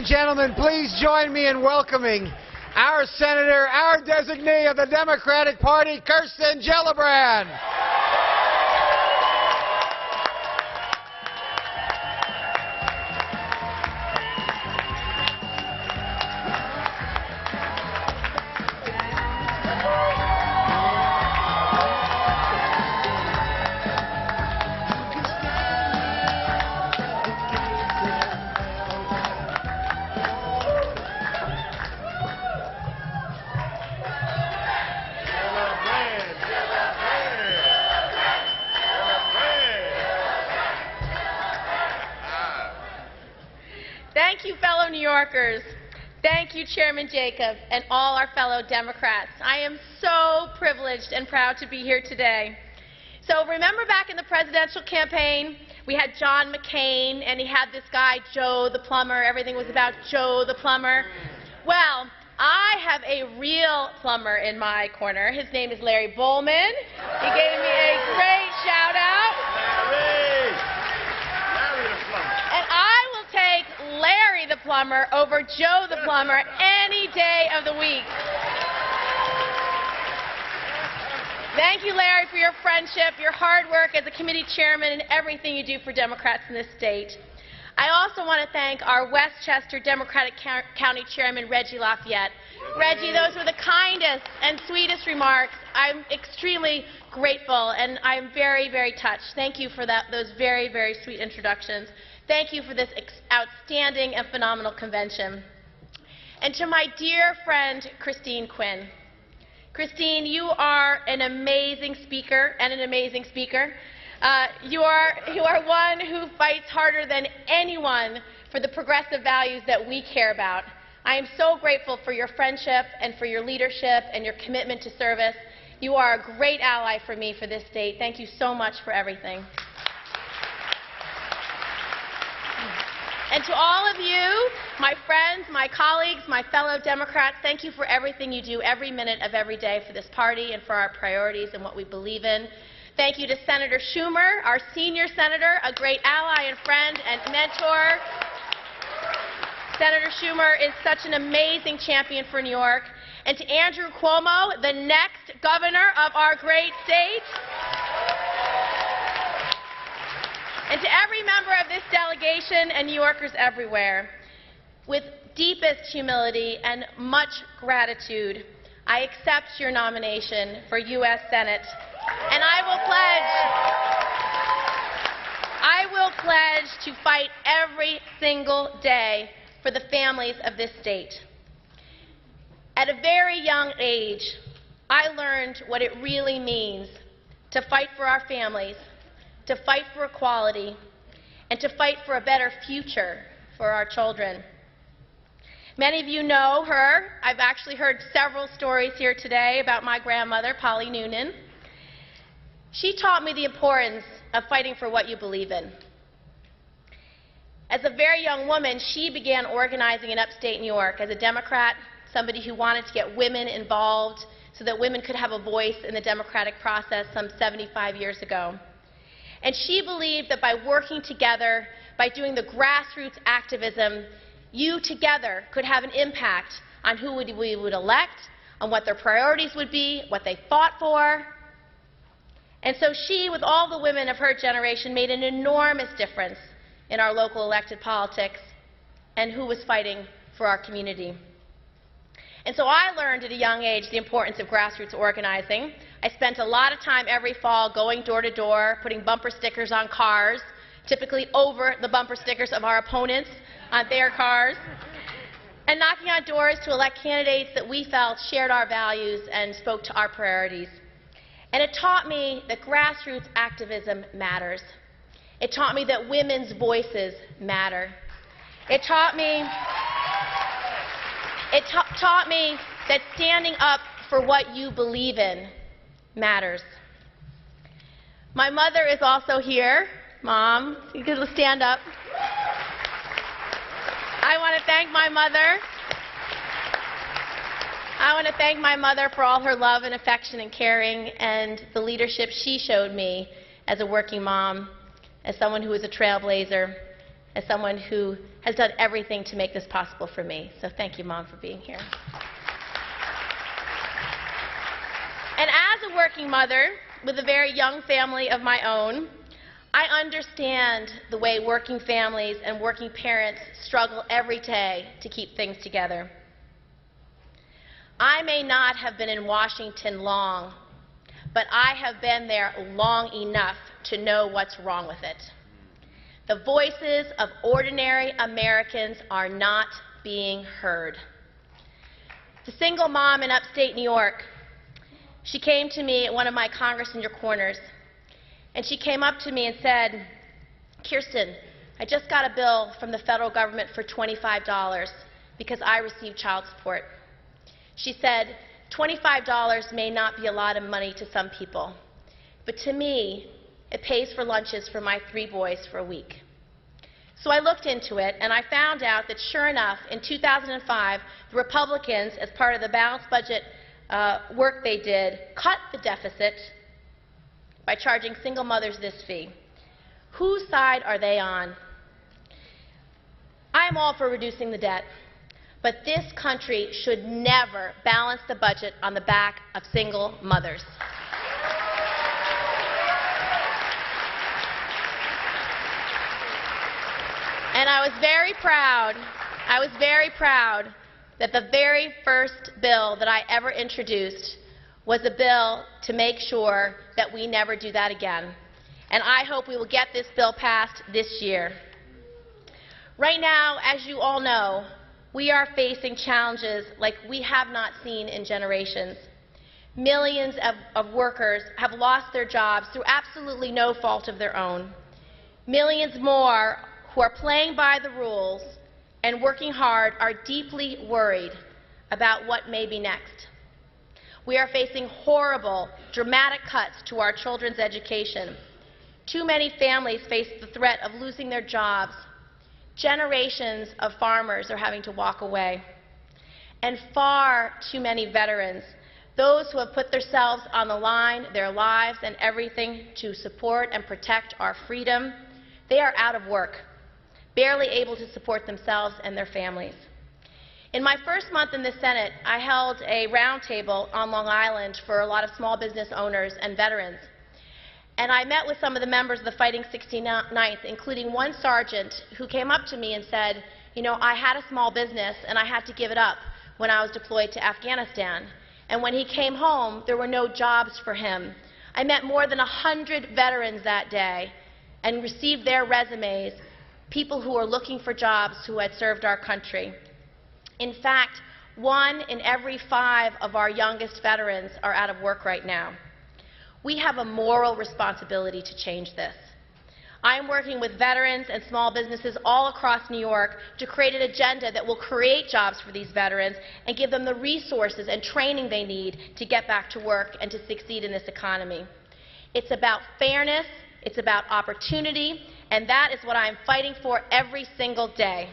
and gentlemen, please join me in welcoming our Senator, our designee of the Democratic Party, Kirsten Gillibrand. Thank you, fellow New Yorkers. Thank you, Chairman Jacob, and all our fellow Democrats. I am so privileged and proud to be here today. So remember back in the presidential campaign, we had John McCain, and he had this guy, Joe the plumber. Everything was about Joe the plumber. Well, I have a real plumber in my corner. His name is Larry Bowman. He gave me a great shout-out. Larry the plumber. And I will take Larry the plumber over Joe the plumber any day of the week. Thank you, Larry, for your friendship, your hard work as a committee chairman, and everything you do for Democrats in this state. I also want to thank our Westchester Democratic County Chairman, Reggie Lafayette. Reggie, those were the kindest and sweetest remarks. I'm extremely grateful, and I'm very, very touched. Thank you for those very, very sweet introductions. Thank you for this outstanding and phenomenal convention. And to my dear friend, Christine Quinn. Christine, you are an amazing speaker and an amazing speaker. You are one who fights harder than anyone for the progressive values that we care about. I am so grateful for your friendship and for your leadership and your commitment to service. You are a great ally for me for this state. Thank you so much for everything. And to all of you, my friends, my colleagues, my fellow Democrats, thank you for everything you do every minute of every day for this party and for our priorities and what we believe in. Thank you to Senator Schumer, our senior senator, a great ally and friend and mentor. Senator Schumer is such an amazing champion for New York. And to Andrew Cuomo, the next governor of our great state. And to every member of this delegation and New Yorkers everywhere, with deepest humility and much gratitude, I accept your nomination for U.S. Senate, and I will pledge to fight every single day for the families of this state. At a very young age, I learned what it really means to fight for our families, to fight for equality, and to fight for a better future for our children. Many of you know her. I've actually heard several stories here today about my grandmother, Polly Noonan. She taught me the importance of fighting for what you believe in. As a very young woman, she began organizing in upstate New York as a Democrat, somebody who wanted to get women involved so that women could have a voice in the democratic process some 75 years ago. And she believed that by working together, by doing the grassroots activism, you together could have an impact on who we would elect, on what their priorities would be, what they fought for. And so she, with all the women of her generation, made an enormous difference in our local elected politics and who was fighting for our community. And so I learned at a young age the importance of grassroots organizing. I spent a lot of time every fall going door to door, putting bumper stickers on cars, typically over the bumper stickers of our opponents on their cars, and knocking on doors to elect candidates that we felt shared our values and spoke to our priorities. And it taught me that grassroots activism matters. It taught me that women's voices matter. It taught me that standing up for what you believe in matters. My mother is also here. Mom, you can stand up. I want to thank my mother. I want to thank my mother for all her love and affection and caring and the leadership she showed me as a working mom, as someone who was a trailblazer. as someone who has done everything to make this possible for me. So thank you, Mom, for being here. And as a working mother with a very young family of my own, I understand the way working families and working parents struggle every day to keep things together. I may not have been in Washington long, but I have been there long enough to know what's wrong with it. The voices of ordinary Americans are not being heard. The single mom in upstate New York, she came to me at one of my Congress in Your Corners, and she came up to me and said, "Kirsten, I just got a bill from the federal government for $25 because I receive child support." She said, $25 may not be a lot of money to some people, but to me, it pays for lunches for my 3 boys for a week. So I looked into it, and I found out that, sure enough, in 2005, the Republicans, as part of the balanced budget work they did, cut the deficit by charging single mothers this fee. Whose side are they on? I am all for reducing the debt, but this country should never balance the budget on the back of single mothers. And I was very proud that the very first bill that I ever introduced was a bill to make sure that we never do that again. And I hope we will get this bill passed this year. Right now, as you all know, we are facing challenges like we have not seen in generations. Millions of workers have lost their jobs through absolutely no fault of their own. Millions more who are playing by the rules and working hard are deeply worried about what may be next. We are facing horrible, dramatic cuts to our children's education. Too many families face the threat of losing their jobs. Generations of farmers are having to walk away. And far too many veterans, those who have put themselves on the line, their lives and everything to support and protect our freedom, they are out of work, barely able to support themselves and their families. In my first month in the Senate, I held a roundtable on Long Island for a lot of small business owners and veterans. And I met with some of the members of the Fighting 69th, including one sergeant who came up to me and said, "You know, I had a small business and I had to give it up when I was deployed to Afghanistan. And when he came home, there were no jobs for him." I met more than 100 veterans that day and received their resumes, people who were looking for jobs who had served our country. In fact, 1 in every 5 of our youngest veterans are out of work right now. We have a moral responsibility to change this. I am working with veterans and small businesses all across New York to create an agenda that will create jobs for these veterans and give them the resources and training they need to get back to work and to succeed in this economy. It's about fairness, it's about opportunity, and that is what I am fighting for every single day.